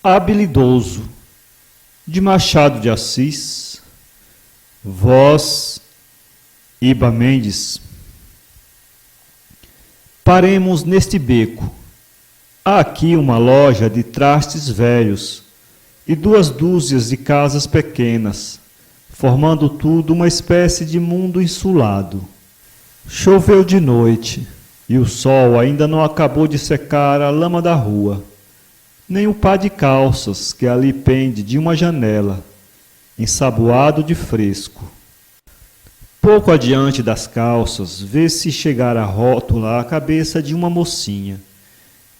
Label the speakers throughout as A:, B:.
A: Habilidoso, de Machado de Assis, voz Iba Mendes. Paremos neste beco. Há aqui uma loja de trastes velhos e 2 dúzias de casas pequenas, formando tudo uma espécie de mundo insulado. Choveu de noite e o sol ainda não acabou de secar a lama da rua, nem o par de calças que ali pende de uma janela, ensaboado de fresco. Pouco adiante das calças, vê-se chegar a rótula a cabeça de uma mocinha,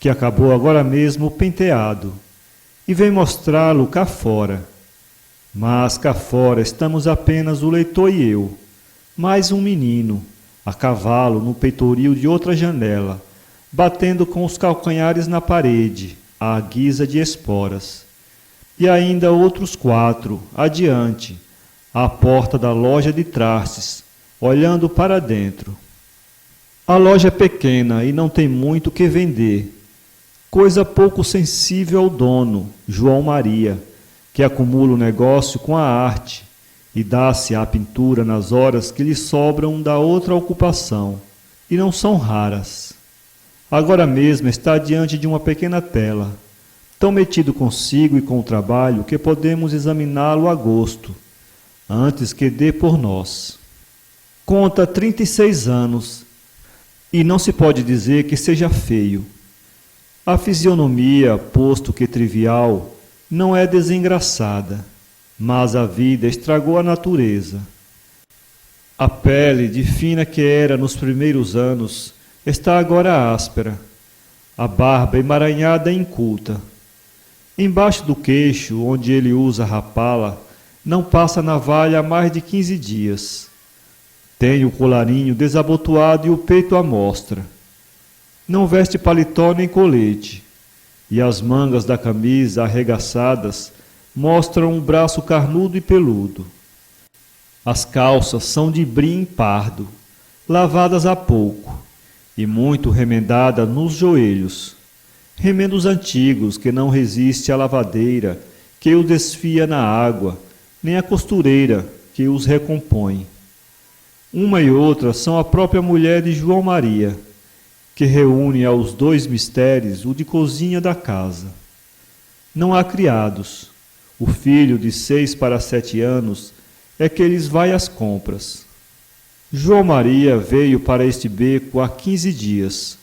A: que acabou agora mesmo o penteado, e vem mostrá-lo cá fora. Mas cá fora estamos apenas o leitor e eu, mais um menino, a cavalo no peitoril de outra janela, batendo com os calcanhares na parede, à guisa de esporas. E ainda outros 4, adiante, à porta da loja de trastes, olhando para dentro. A loja é pequena e não tem muito que vender, coisa pouco sensível ao dono, João Maria, que acumula o negócio com a arte e dá-se à pintura nas horas que lhe sobram da outra ocupação, e não são raras. Agora mesmo está diante de uma pequena tela, tão metido consigo e com o trabalho que podemos examiná-lo a gosto, antes que dê por nós. Conta 36 anos, e não se pode dizer que seja feio. A fisionomia, posto que trivial, não é desengraçada, mas a vida estragou a natureza. A pele, de fina que era nos primeiros anos, está agora áspera, a barba emaranhada e inculta. Embaixo do queixo, onde ele usa rapala, não passa navalha há mais de 15 dias. Tem o colarinho desabotoado e o peito à mostra. Não veste paletó nem colete, e as mangas da camisa arregaçadas mostram um braço carnudo e peludo. As calças são de brim pardo, lavadas há pouco, e muito remendada nos joelhos, remendos antigos que não resiste à lavadeira que os desfia na água, nem à costureira que os recompõe. Uma e outra são a própria mulher de João Maria, que reúne aos 2 mistérios o de cozinha da casa. Não há criados. O filho de 6 para 7 anos é que lhes vai às compras. João Maria veio para este beco há 15 dias.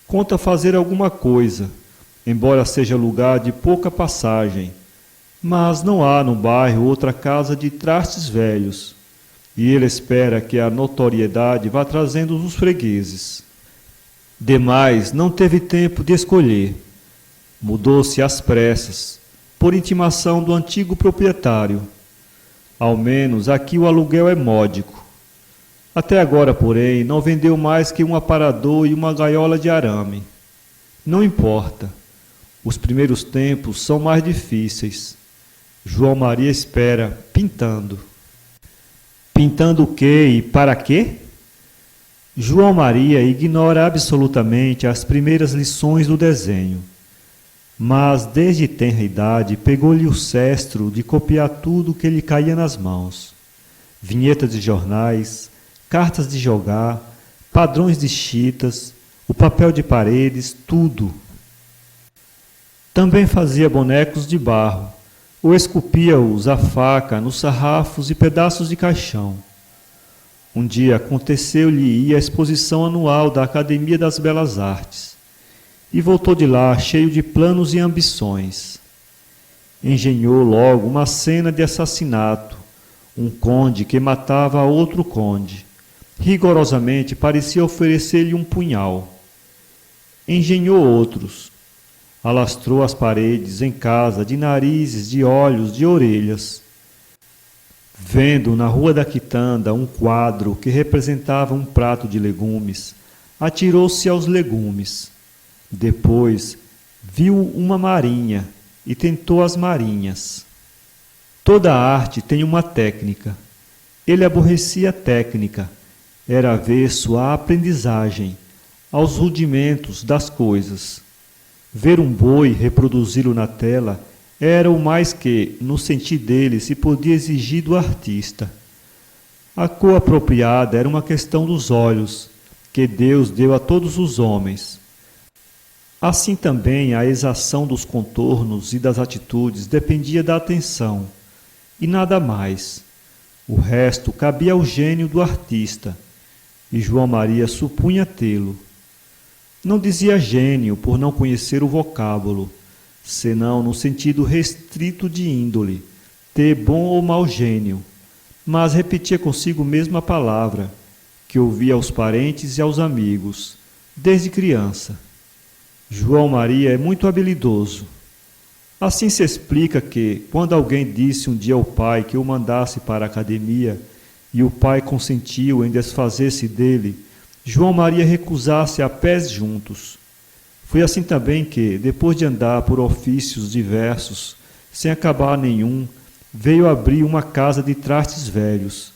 A: Conta fazer alguma coisa, embora seja lugar de pouca passagem, mas não há no bairro outra casa de trastes velhos, e ele espera que a notoriedade vá trazendo os fregueses. Demais, não teve tempo de escolher. Mudou-se às pressas, por intimação do antigo proprietário. Ao menos aqui o aluguel é módico. Até agora, porém, não vendeu mais que um aparador e uma gaiola de arame. Não importa. Os primeiros tempos são mais difíceis. João Maria espera, pintando. Pintando o quê e para quê? João Maria ignora absolutamente as primeiras lições do desenho, mas desde tenra idade pegou-lhe o cestro de copiar tudo que lhe caía nas mãos. Vinhetas de jornais, cartas de jogar, padrões de chitas, o papel de paredes, tudo. Também fazia bonecos de barro, ou esculpia-os à faca nos sarrafos e pedaços de caixão. Um dia aconteceu-lhe ir à exposição anual da Academia das Belas Artes, e voltou de lá cheio de planos e ambições. Engenhou logo uma cena de assassinato, um conde que matava a outro conde. Rigorosamente parecia oferecer-lhe um punhal. Engenhou outros. Alastrou as paredes em casa de narizes, de olhos, de orelhas. Vendo na Rua da Quitanda um quadro que representava um prato de legumes, atirou-se aos legumes. Depois viu uma marinha e tentou as marinhas. Toda arte tem uma técnica. Ele aborrecia a técnica, era avesso à aprendizagem, aos rudimentos das coisas. Ver um boi reproduzi-lo na tela era o mais que, no sentir dele, se podia exigir do artista. A cor apropriada era uma questão dos olhos, que Deus deu a todos os homens. Assim também a exação dos contornos e das atitudes dependia da atenção, e nada mais. O resto cabia ao gênio do artista, e João Maria supunha tê-lo. Não dizia gênio por não conhecer o vocábulo, senão no sentido restrito de índole, ter bom ou mau gênio, mas repetia consigo mesmo a palavra, que ouvia aos parentes e aos amigos, desde criança. João Maria é muito habilidoso. Assim se explica que, quando alguém disse um dia ao pai que o mandasse para a academia, e o pai consentiu em desfazer-se dele, João Maria recusasse a pés juntos. Foi assim também que, depois de andar por ofícios diversos, sem acabar nenhum, veio abrir uma casa de trastes velhos,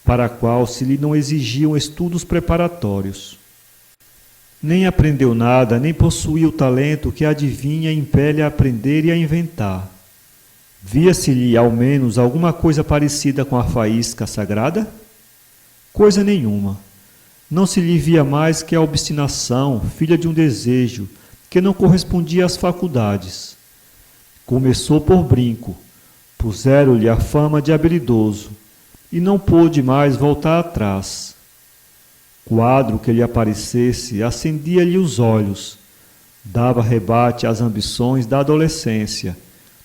A: para a qual se lhe não exigiam estudos preparatórios. Nem aprendeu nada, nem possuía o talento que adivinha e impele a aprender e a inventar. Via-se-lhe, ao menos, alguma coisa parecida com a faísca sagrada? Coisa nenhuma. Não se lhe via mais que a obstinação, filha de um desejo, que não correspondia às faculdades. Começou por brinco, puseram-lhe a fama de habilidoso, e não pôde mais voltar atrás. Quadro que lhe aparecesse acendia-lhe os olhos, dava rebate às ambições da adolescência,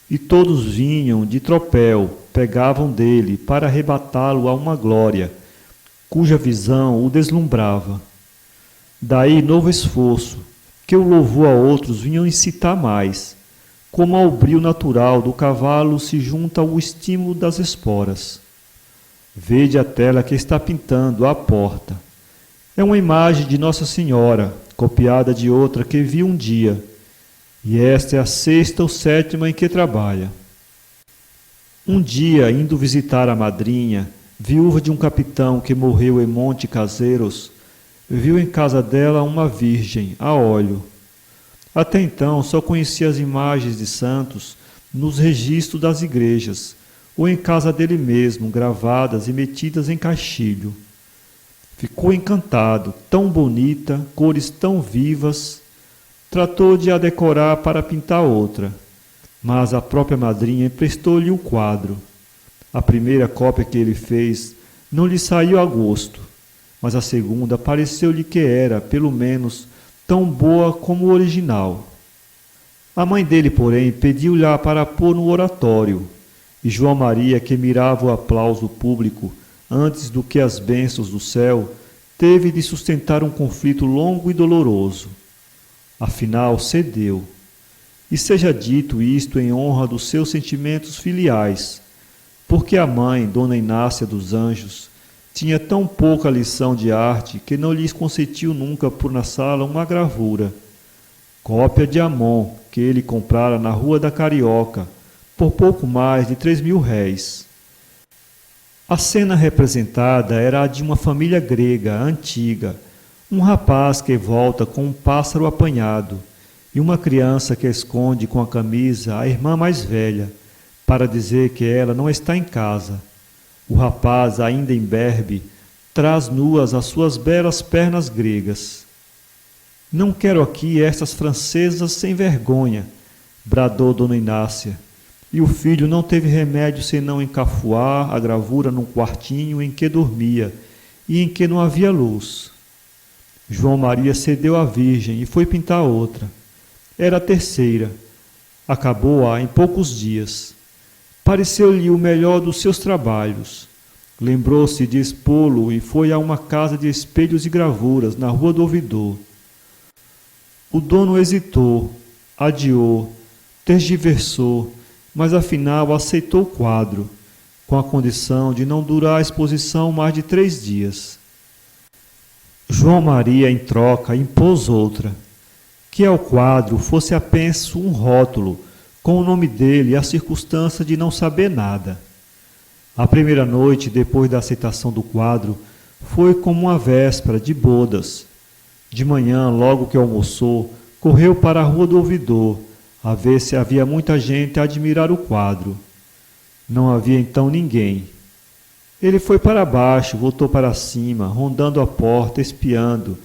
A: e todos vinham de tropel, pegavam dele para arrebatá-lo a uma glória, cuja visão o deslumbrava. Daí novo esforço, que o louvor a outros vinham incitar mais, como ao brio natural do cavalo se junta o estímulo das esporas. Vede a tela que está pintando à porta. É uma imagem de Nossa Senhora, copiada de outra que vi um dia, e esta é a 6ª ou 7ª em que trabalha. Um dia, indo visitar a madrinha, viúva de um capitão que morreu em Monte Caseiros, viu em casa dela uma virgem, a óleo. Até então só conhecia as imagens de santos nos registros das igrejas, ou em casa dele mesmo, gravadas e metidas em caixilho. Ficou encantado, tão bonita, cores tão vivas. Tratou de a decorar para pintar outra, mas a própria madrinha emprestou-lhe o quadro. A primeira cópia que ele fez não lhe saiu a gosto, mas a segunda pareceu-lhe que era, pelo menos, tão boa como o original. A mãe dele, porém, pediu-lhe para pôr no oratório, e João Maria, que mirava o aplauso público antes do que as bênçãos do céu, teve de sustentar um conflito longo e doloroso. Afinal, cedeu. E seja dito isto em honra dos seus sentimentos filiais, porque a mãe, Dona Inácia dos Anjos, tinha tão pouca lição de arte que não lhes consentiu nunca pôr na sala uma gravura, cópia de Amon, que ele comprara na Rua da Carioca, por pouco mais de 3.000 réis. A cena representada era a de uma família grega, antiga, um rapaz que volta com um pássaro apanhado e uma criança que esconde com a camisa a irmã mais velha, para dizer que ela não está em casa. O rapaz, ainda imberbe, traz nuas as suas belas pernas gregas. Não quero aqui estas francesas sem vergonha, bradou Dona Inácia. E o filho não teve remédio senão encafuar a gravura num quartinho em que dormia e em que não havia luz. João Maria cedeu à Virgem e foi pintar outra. Era a terceira. Acabou-a em poucos dias. Pareceu-lhe o melhor dos seus trabalhos. Lembrou-se de expô-lo e foi a uma casa de espelhos e gravuras na Rua do Ouvidor. O dono hesitou, adiou, tergiversou, mas afinal aceitou o quadro, com a condição de não durar a exposição mais de 3 dias. João Maria, em troca, impôs outra, que ao quadro fosse apenso um rótulo, com o nome dele e a circunstância de não saber nada. A primeira noite, depois da aceitação do quadro, foi como uma véspera de bodas. De manhã, logo que almoçou, Correu para a Rua do Ouvidor, a ver se havia muita gente a admirar o quadro. Não havia então ninguém. Ele foi para baixo, voltou para cima, rondando a porta, espiando,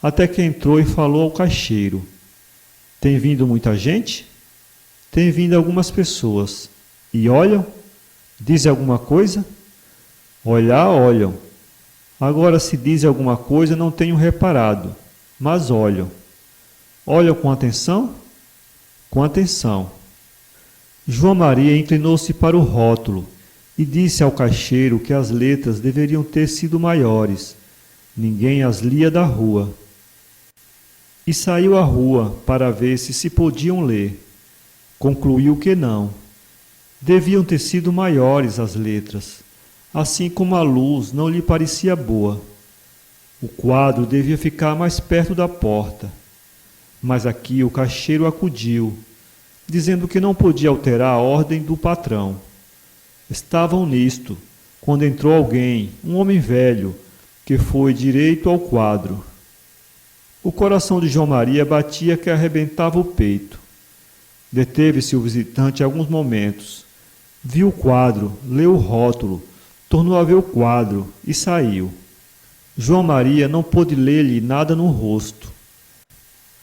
A: até que entrou e falou ao caixeiro. Tem vindo muita gente? Tem vindo algumas pessoas. E olham? Dizem alguma coisa? Olhar, olham. Agora, se dizem alguma coisa, não tenho reparado, mas olham. Olham com atenção? Com atenção. João Maria inclinou-se para o rótulo e disse ao caixeiro que as letras deveriam ter sido maiores. Ninguém as lia da rua. E saiu à rua para ver se podiam ler. Concluiu que não. Deviam ter sido maiores as letras, assim como a luz não lhe parecia boa. O quadro devia ficar mais perto da porta. Mas aqui o caixeiro acudiu, dizendo que não podia alterar a ordem do patrão. Estavam nisto, quando entrou alguém, um homem velho, que foi direito ao quadro. O coração de João Maria batia que arrebentava o peito. Deteve-se o visitante alguns momentos. Viu o quadro, leu o rótulo, tornou a ver o quadro e saiu. João Maria não pôde ler-lhe nada no rosto.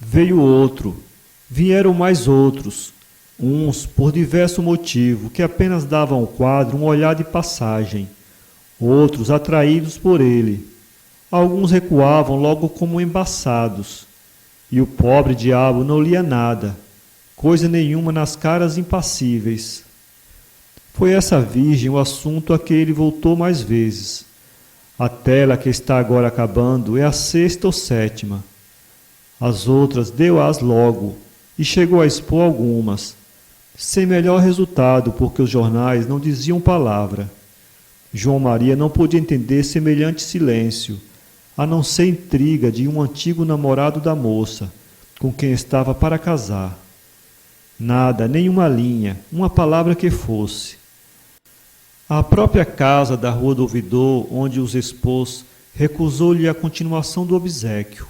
A: Veio outro, vieram mais outros, uns por diverso motivo que apenas davam ao quadro um olhar de passagem, outros atraídos por ele. Alguns recuavam logo como embaçados, e o pobre diabo não lia nada, coisa nenhuma nas caras impassíveis. Foi essa virgem o assunto a que ele voltou mais vezes. A tela que está agora acabando é a 6ª ou 7ª. As outras deu-as logo e chegou a expor algumas, sem melhor resultado, porque os jornais não diziam palavra. João Maria não podia entender semelhante silêncio, a não ser intriga de um antigo namorado da moça, com quem estava para casar. Nada, nenhuma linha, uma palavra que fosse. A própria casa da Rua do Ouvidor, onde os expôs, recusou-lhe a continuação do obséquio.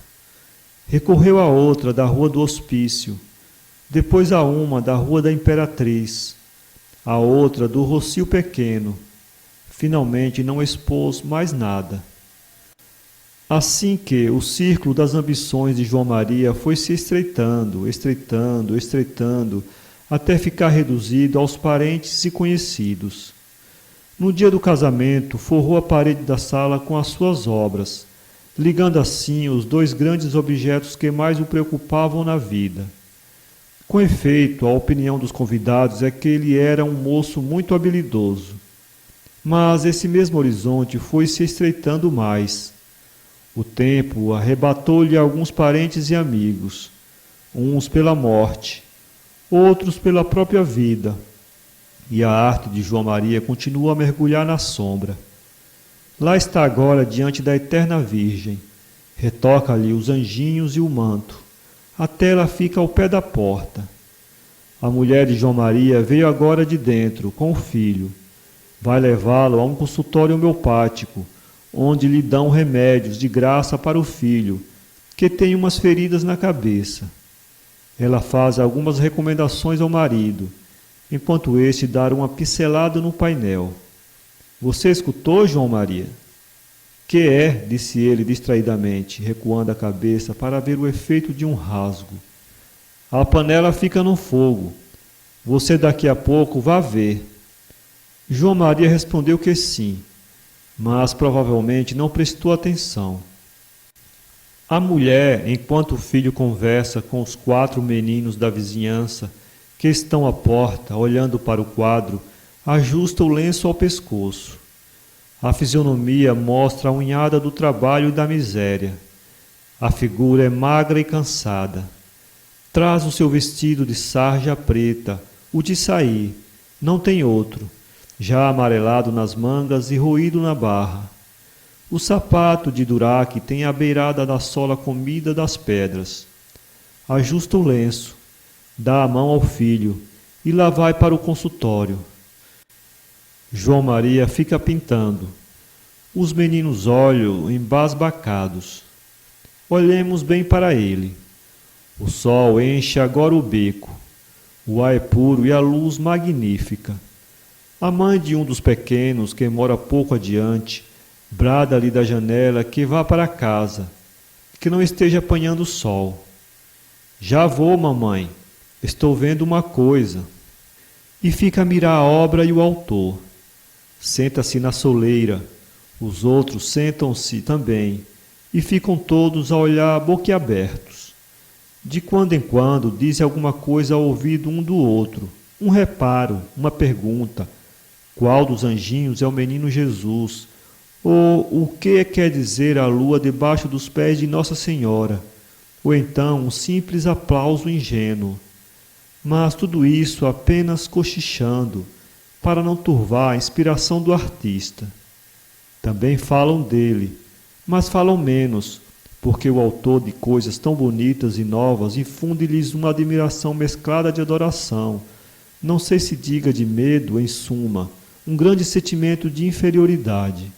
A: Recorreu a outra da Rua do Hospício, depois a uma da Rua da Imperatriz, a outra do Rocio Pequeno. Finalmente não expôs mais nada. Assim que o círculo das ambições de João Maria foi se estreitando, até ficar reduzido aos parentes e conhecidos. No dia do casamento, forrou a parede da sala com as suas obras, ligando assim os 2 grandes objetos que mais o preocupavam na vida. Com efeito, a opinião dos convidados é que ele era um moço muito habilidoso. Mas esse mesmo horizonte foi se estreitando mais. O tempo arrebatou-lhe alguns parentes e amigos, uns pela morte, outros pela própria vida, e a arte de João Maria continua a mergulhar na sombra. Lá está agora diante da eterna Virgem, retoca-lhe os anjinhos e o manto, a tela fica ao pé da porta. A mulher de João Maria veio agora de dentro, com o filho. Vai levá-lo a um consultório homeopático, onde lhe dão remédios de graça para o filho, que tem umas feridas na cabeça. Ela faz algumas recomendações ao marido, enquanto este dá uma pincelada no painel. Você escutou, João Maria? Que é? Disse ele distraidamente, recuando a cabeça para ver o efeito de um rasgo. A panela fica no fogo. Você daqui a pouco vá ver. João Maria respondeu que sim, mas provavelmente não prestou atenção. A mulher, enquanto o filho conversa com os 4 meninos da vizinhança, que estão à porta, olhando para o quadro, ajusta o lenço ao pescoço. A fisionomia mostra a unhada do trabalho e da miséria. A figura é magra e cansada. Traz o seu vestido de sarja preta, o de sair, não tem outro, já amarelado nas mangas e roído na barra. O sapato de duraque tem a beirada da sola comida das pedras. Ajusta o lenço, dá a mão ao filho e lá vai para o consultório. João Maria fica pintando. Os meninos olham embasbacados. Olhemos bem para ele. O sol enche agora o beco. O ar é puro e a luz magnífica. A mãe de um dos pequenos, que mora pouco adiante, brada-lhe da janela que vá para casa, que não esteja apanhando o sol. Já vou, mamãe, estou vendo uma coisa. E fica a mirar a obra e o autor. Senta-se na soleira, os outros sentam-se também, e ficam todos a olhar boquiabertos. De quando em quando dizem alguma coisa ao ouvido um do outro, um reparo, uma pergunta: qual dos anjinhos é o menino Jesus? Ou o que quer dizer a lua debaixo dos pés de Nossa Senhora? Ou então um simples aplauso ingênuo. Mas tudo isso apenas cochichando, para não turvar a inspiração do artista. Também falam dele, mas falam menos, porque o autor de coisas tão bonitas e novas infunde-lhes uma admiração mesclada de adoração, não sei se diga de medo, em suma, um grande sentimento de inferioridade.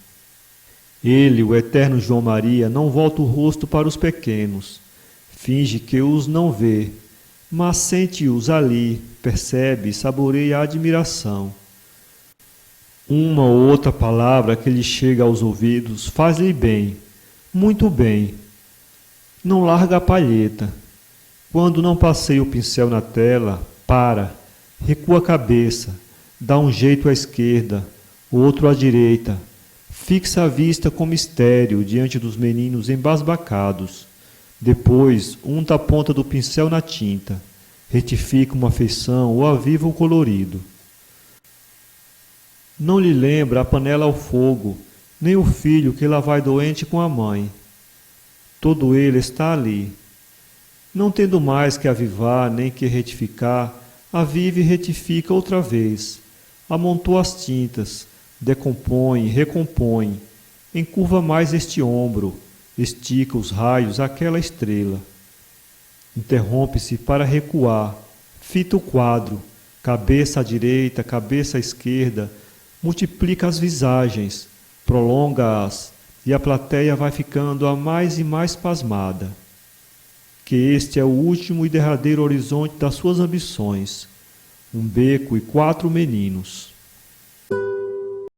A: Ele, o eterno João Maria, não volta o rosto para os pequenos, finge que os não vê, mas sente-os ali, percebe e saboreia a admiração. Uma ou outra palavra que lhe chega aos ouvidos faz-lhe bem, muito bem. Não larga a palheta. Quando não passeia o pincel na tela, para, recua a cabeça, dá um jeito à esquerda, outro à direita, fixa a vista com mistério diante dos meninos embasbacados. Depois, unta a ponta do pincel na tinta, retifica uma feição ou aviva o colorido. Não lhe lembra a panela ao fogo, nem o filho que lá vai doente com a mãe. Todo ele está ali. Não tendo mais que avivar nem que retificar, aviva e retifica outra vez. Amontoa as tintas, decompõe, recompõe, encurva mais este ombro, estica os raios àquela estrela. Interrompe-se para recuar, fita o quadro, cabeça à direita, cabeça à esquerda, multiplica as visagens, prolonga-as, e a plateia vai ficando a mais e mais pasmada. Que este é o último e derradeiro horizonte das suas ambições, um beco e 4 meninos.